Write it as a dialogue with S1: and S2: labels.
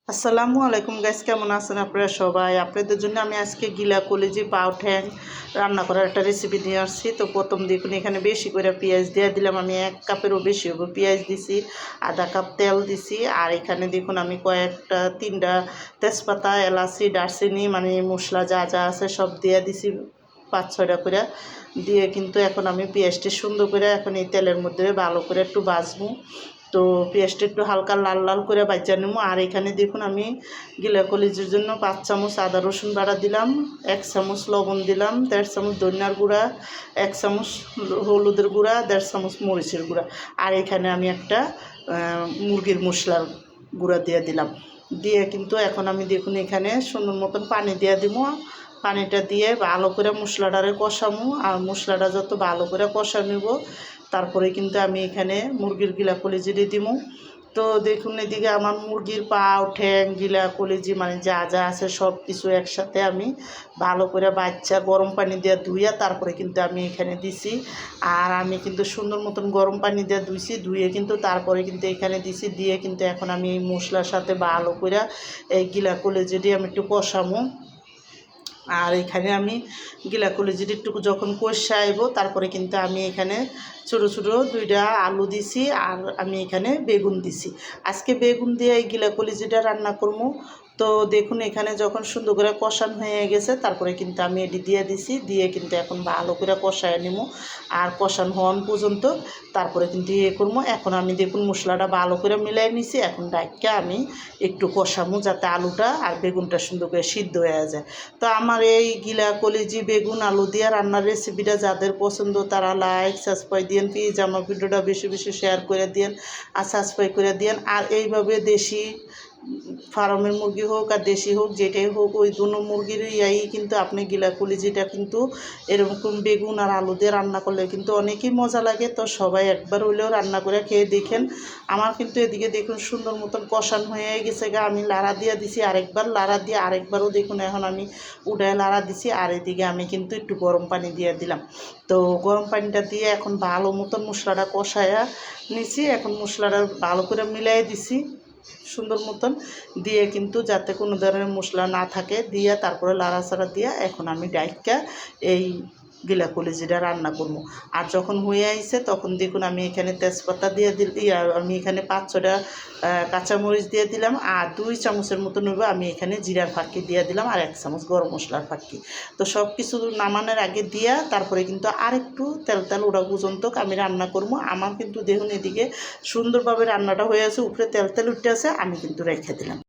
S1: আসসালামু আলাইকুম গাইস, কেমন আছেন আপনারা সবাই? আপনাদের জন্য আমি আজকে গিলা কলিজি পাও ঠ্যাং রান্না করার একটা রেসিপি নিয়ে আসছি। তো প্রথম দেখুন এখানে বেশি করে পেঁয়াজ দিয়ে দিলাম, আমি 1 কাপেরও বেশি হবে পেঁয়াজ দিছি, আধা কাপ তেল দিছি। আর এখানে দেখুন আমি কয়েকটা 3টা তেজপাতা, এলাচি, দারচিনি মানে মশলা যা যা আছে সব দিয়ে দিছি 5-6টা করে দিয়ে। কিন্তু এখন আমি পেঁয়াজটা সুন্দর করে এখন এই তেলের মধ্যে ভালো করে একটু ভাজবো। তো পেঁয়াজটা একটু হালকা লাল লাল করে ভাজা নেবো। আর এখানে দেখুন আমি গিলা কলিজির জন্য 5 চামচ আদা রসুন বাটা দিলাম, 1 চামচ লবণ দিলাম, 1.5 চামচ ধনিয়ার গুঁড়া, 1 চামচ হলুদের গুঁড়া, 1.5 চামচ মরিচের গুঁড়া। আর এখানে আমি একটা মুরগির মশলার গুঁড়া দিয়ে দিলাম। দিয়ে কিন্তু এখন আমি দেখুন এখানে সুন্দর মতন পানি দিয়ে দিব। পানিটা দিয়ে ভালো করে মশলাটারে কষামো। আর মশলাটা যত ভালো করে কষা নেব তারপরে কিন্তু আমি এখানে মুরগির গিলা কলিজি দিয়ে দিব। তো দেখুন এদিকে আমার মুরগির পাও ঠ্যাং গিলা কলিজি মানে যা যা আছে সব কিছু একসাথে আমি ভালো করে বাচ্চা গরম পানি দিয়ে ধুইয়া তারপরে কিন্তু আমি এখানে দিছি। আর আমি কিন্তু সুন্দর মতন গরম পানি দিয়ে ধুইছি, ধুয়ে কিন্তু তারপরে কিন্তু এখানে দিছি। দিয়ে কিন্তু এখন আমি এই মশলার সাথে ভালো করে এই গিলা কলিজি দিয়ে আমি একটু কষামো। আর এখানে আমি গিলা কলিজিটা একটু যখন কষে আইব তারপরে কিন্তু আমি এখানে ছোটো ছোটো 2টা আলু দিছি। আর আমি এখানে বেগুন দিছি। আজকে বেগুন দিয়ে এই গিলা কলিজিটা রান্না করবো। তো দেখুন এখানে যখন সুন্দর করে কষানো হয়ে গেছে তারপরে কিন্তু আমি এটি দিয়ে দিছি। দিয়ে কিন্তু এখন ভালো করে কষায় নিব। আর কষানো হওয়ান পর্যন্ত তারপরে কিন্তু করবো। এখন আমি দেখুন মশলাটা ভালো করে মিলাই নিছি। এখন ডাইকা আমি একটু কষামো যাতে আলুটা আর বেগুনটা সুন্দর করে সিদ্ধ হয়ে যায়। তো আমার এই গিলা কলিজি বেগুন আলু দিয়ে রান্নার রেসিপিটা যাদের পছন্দ তারা লাইক সাবস্ক্রাইব দিয়েন, প্লিজ আমার ভিডিওটা বেশি বেশি শেয়ার করে দিয়েন আর সাবস্ক্রাইব করে দিয়েন। আর এইভাবে দেশি ফার্মের মুরগি হোক আর দেশি হোক যেটাই হোক ওই দুনো মুরগির কিন্তু আপনি গিলা কলিজিটা কিন্তু এরকম বেগুন আর আলু দিয়ে রান্না করলে কিন্তু অনেকই মজা লাগে। তো সবাই একবার হইলেও রান্না করে খেয়ে দেখেন। আমার কিন্তু এদিকে দেখুন সুন্দর মতন কষানো হয়ে গেছে গা, আমি লাড়া দিয়ে দিছি আরেকবার, লাড়া দিয়ে আরেকবারও দেখুন এখন আমি উঠায় লাড়া দিছি। আর এদিকে আমি কিন্তু একটু গরম পানি দিয়ে দিলাম। তো গরম পানিটা দিয়ে এখন ভালো মতন মশলাটা কষায়া নিছি। এখন মশলাটা ভালো করে মিলাই দিছি সুন্দর মতন দিয়ে, কিন্তু যাতে কোনো ধরনের মশলা না থাকে দিয়ে তারপরে লাড়াচাড়া দিয়ে এখন আমি ডাইকা এই গিলা কলিজিটা রান্না করবো। আর যখন হয়ে আইছে তখন দেখুন আমি এখানে তেজপাতা দিয়ে আমি এখানে 5-6টা কাঁচামরিচ দিয়ে দিলাম। আর 2 চামচের মতো নেব আমি এখানে জিরার ফাঁকি দিয়ে দিলাম, আর 1 চামচ গরম মশলার ফাঁকি। তো সব কিছু নামানোর আগে দিয়া তারপরে কিন্তু আরেকটু তেল তেল ওরা পর্যন্ত আমি রান্না করবো। আমার কিন্তু দেখুন এদিকে সুন্দরভাবে রান্নাটা হয়ে আছে, উপরে তেল তেল উঠে আছে, আমি কিন্তু রেখে দিলাম।